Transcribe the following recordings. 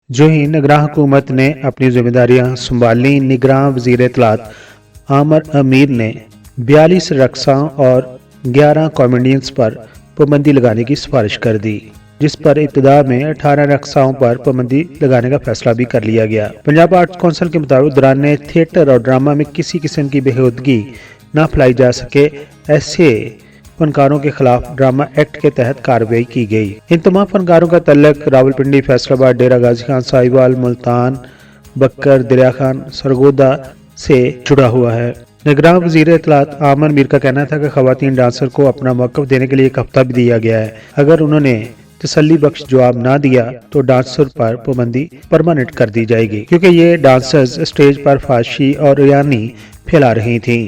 जो ही निगरान हुकूमत ने अपनी जिम्मेदारियां संभाली, निगरान वजीर इत्तलात आमर अमीर ने 42 रक्साओं और 11 कॉमेडियंस पर पाबंदी लगाने की सिफारिश कर दी, जिस पर इब्तिदा में 18 रक्साओं पर पाबंदी लगाने का फैसला भी कर लिया गया। पंजाब आर्ट्स कौंसिल के मुताबिक दौरान थिएटर और ड्रामा में किसी किस्म की बेहूदगी न फैलाई जा सके, ऐसे फनकारों के खिलाफ ड्रामा एक्ट के तहत कार्रवाई की गई। इन तमाम फनकारों का तल्लुक रावलपिंडी, फैसलाबाद, डेरा गाजी खान, साहिवाल, मुल्तान, बक्कर, दरिया खान, सरगोदा से जुड़ा हुआ है। निगरान वजीर इत्तलात आमर मीर का कहना था कि खवातीन डांसर को अपना मौक़िफ़ देने के लिए एक हफ्ता भी दिया गया है। अगर उन्होंने तसल्ली बख्श जवाब ना दिया तो डांसर पर पाबंदी परमानेंट कर दी जाएगी, क्योंकि ये डांसर्स स्टेज पर फाशी और रियानी फैला रही थी।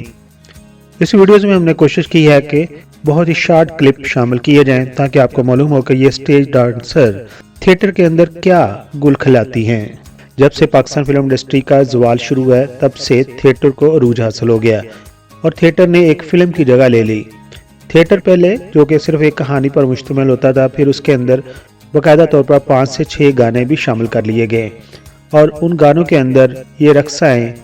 इस वीडियोज़ में हमने कोशिश की है कि बहुत ही शॉर्ट क्लिप शामिल किए जाएं ताकि आपको मालूम हो कि ये स्टेज डांसर थिएटर के अंदर क्या गुल खिलाती हैं। जब से पाकिस्तान फिल्म इंडस्ट्री का ज़वाल शुरू है, तब से थिएटर को अरूज हासिल हो गया और थिएटर ने एक फिल्म की जगह ले ली। थिएटर पहले जो कि सिर्फ एक कहानी पर मुश्तमिल होता था, फिर उसके अंदर बाकायदा तौर पर 5 से 6 गाने भी शामिल कर लिए गए और उन गानों के अंदर ये रक्साएं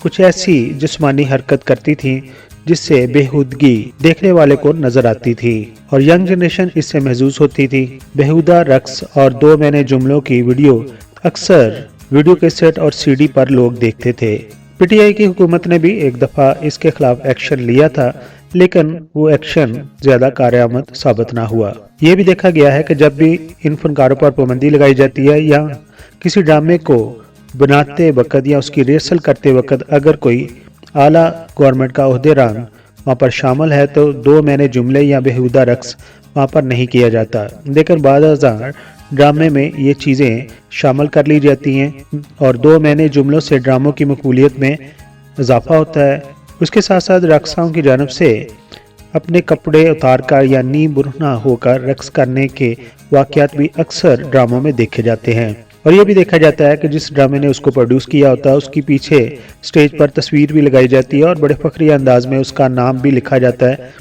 कुछ ऐसी जिस्मानी हरकत करती थीं जिससे बेहूदगी देखने वाले को नजर आती थी और यंग जनरेशन इससे महसूस होती थी। बेहुदा रक्स और 2 महीने जुमलों की वीडियो अक्सर वीडियो कैसेट और सीडी पर लोग देखते थे। पीटीआई की हुकूमत ने भी एक दफा इसके खिलाफ एक्शन लिया था, लेकिन वो एक्शन ज्यादा कारआमद साबित ना हुआ। ये भी देखा गया है कि जब भी इन फनकारों पर पाबंदी लगाई जाती है या किसी ड्रामे को बनाते वक्त या उसकी रिहर्सल करते वक्त अगर कोई आला गवर्नमेंट का ओहदेरान वहाँ पर शामिल है तो 2 महीने जुमले या बेहुदा रक्स वहाँ पर नहीं किया जाता, लेकिन बाद ड्रामे में ये चीज़ें शामिल कर ली जाती हैं और 2 महीने जुमलों से ड्रामों की मकबूलियत में इजाफा होता है। उसके साथ साथ रक्साओं की जानब से अपने कपड़े उतार कर या नी बुरना होकर रक्स करने के वाक़यात भी अक्सर ड्रामों में देखे जाते हैं और ये भी देखा जाता है कि जिस ड्रामे ने उसको प्रोड्यूस किया होता है उसकी पीछे स्टेज पर तस्वीर भी लगाई जाती है और बड़े फखरी अंदाज में उसका नाम भी लिखा जाता है।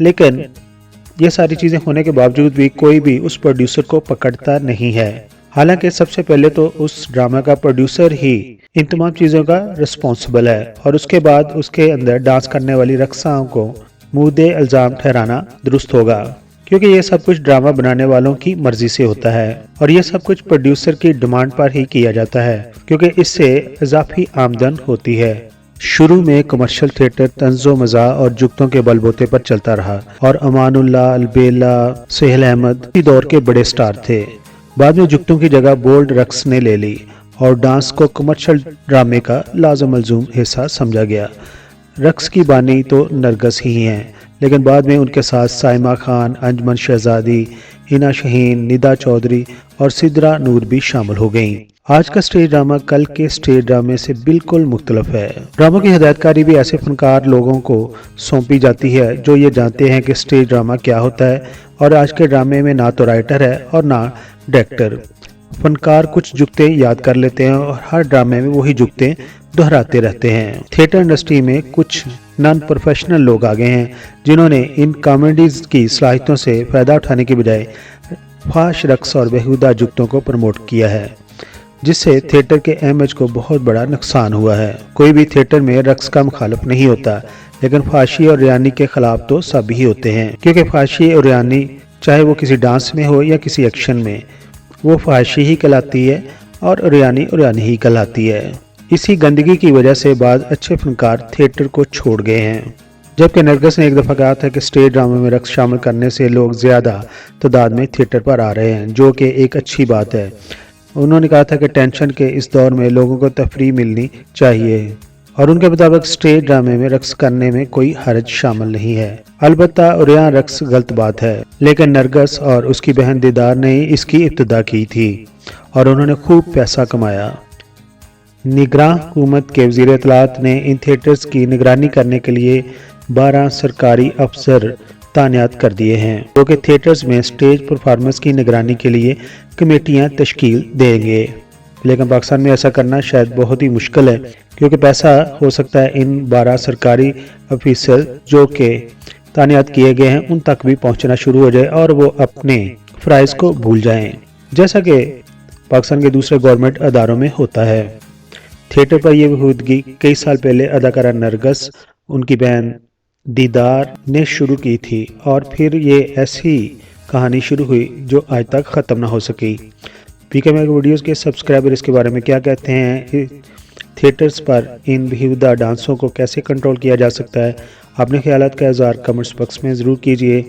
लेकिन ये सारी चीज़ें होने के बावजूद भी कोई भी उस प्रोड्यूसर को पकड़ता नहीं है, हालांकि सबसे पहले तो उस ड्रामा का प्रोड्यूसर ही इन तमाम चीज़ों का रिस्पॉन्सिबल है और उसके बाद उसके अंदर डांस करने वाली रक्साओं को मुद्दे इल्ज़ाम ठहराना दुरुस्त होगा, क्योंकि ये सब कुछ ड्रामा बनाने वालों की मर्जी से होता है और ये सब कुछ प्रोड्यूसर की डिमांड पर ही किया जाता है, क्योंकि इससे इजाफी आमदन होती है। शुरू में कमर्शियल थिएटर तंज़ो मज़ा और जुगतों के बलबूते पर चलता रहा और अमानुल्लाह, अलबेला, सोहेल अहमद इस दौर के बड़े स्टार थे। बाद में जुगतों की जगह बोल्ड रक्स ने ले ली और डांस को कमर्शियल ड्रामे का लाज़िम मलज़ूम हिस्सा समझा गया। रक्स की बानी तो नरगस ही हैं, लेकिन बाद में उनके साथ साइमा खान, अंजमन शहजादी, हिना शहीन, निदा चौधरी और सिद्रा नूर भी शामिल हो गईं। आज का स्टेज ड्रामा कल के स्टेज ड्रामे से बिल्कुल मुख्तलिफ है। ड्रामों की हिदायतकारी भी ऐसे फनकार लोगों को सौंपी जाती है जो ये जानते हैं कि स्टेज ड्रामा क्या होता है और आज के ड्रामे में ना तो राइटर है और ना डायरेक्टर। फनकार कुछ जुगते याद कर लेते हैं और हर ड्रामे में वही जुगते दोहराते रहते हैं। थिएटर इंडस्ट्री में कुछ नॉन प्रोफेशनल लोग आ गए हैं जिन्होंने इन कॉमेडीज की सलाहियतों से फ़ायदा उठाने के बजाय फाश रक्स और बेहुदा जुगतों को प्रमोट किया है, जिससे थिएटर के इमेज को बहुत बड़ा नुकसान हुआ है। कोई भी थिएटर में रक्स का मुखालिफ नहीं होता, लेकिन फाशी और रियानी के खिलाफ तो सब ही होते हैं, क्योंकि फाशी और रियानी चाहे वो किसी डांस में हो या किसी एक्शन में, वो फाशी ही कहलाती है और रियानी ही कहलाती है। इसी गंदगी की वजह से बाद अच्छे फनकार थिएटर को छोड़ गए हैं। जबकि नरगस ने एक दफ़ा कहा था कि स्टेज ड्रामे में रक्स शामिल करने से लोग ज़्यादा तादाद में थिएटर पर आ रहे हैं, जो कि एक अच्छी बात है। उन्होंने कहा था कि टेंशन के इस दौर में लोगों को तफरीह मिलनी चाहिए और उनके मुताबिक स्टेज ड्रामे में रक्स करने में कोई हरज शामिल नहीं है। अलबत्ता यहाँ रक्स गलत बात है, लेकिन नरगस और उसकी बहन दीदार ने इसकी इब्तिदा की थी और उन्होंने खूब पैसा कमाया। निगरान हुकूमत के वज़ीर इत्तलात ने इन थिएटर्स की निगरानी करने के लिए 12 सरकारी अफसर तैनात कर दिए हैं, जो कि थिएटर्स में स्टेज परफॉर्मेंस की निगरानी के लिए कमेटियां तश्कील देंगे। लेकिन पाकिस्तान में ऐसा करना शायद बहुत ही मुश्किल है, क्योंकि पैसा हो सकता है इन 12 सरकारी अफसर जो कि तानियात किए गए हैं उन तक भी पहुंचना शुरू हो जाए और वो अपने फ़राइज़ को भूल जाएं, जैसा कि पाकिस्तान के दूसरे गवर्नमेंट अदारों में होता है। थिएटर पर यह बेहूदगी कई साल पहले अदाकारा नरगस, उनकी बहन दीदार ने शुरू की थी और फिर ये ऐसी कहानी शुरू हुई जो आज तक ख़त्म ना हो सकी। पीके मैग वीडियोज़ के सब्सक्राइबर इसके बारे में क्या कहते हैं, थिएटर्स पर इन बेहुदा डांसों को कैसे कंट्रोल किया जा सकता है, अपने ख्यालात का इज़हार कमेंट्स बॉक्स में ज़रूर कीजिए।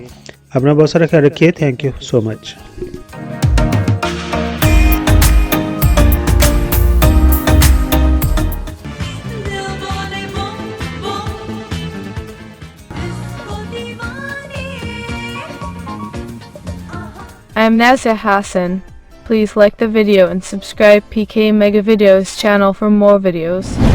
अपना बहुत सारा ख्याल रखिए। Thank you so much. I am Nazia Hassan. Please like the video and subscribe PK Mega Videos channel for more videos.